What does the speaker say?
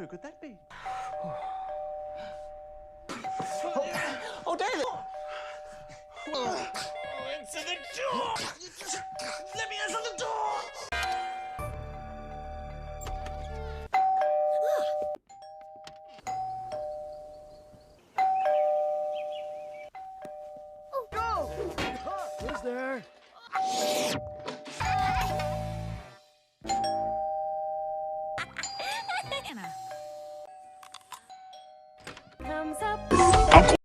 Who could that be? Oh, David! Answer the door! Let me answer the door! Go! Who's there?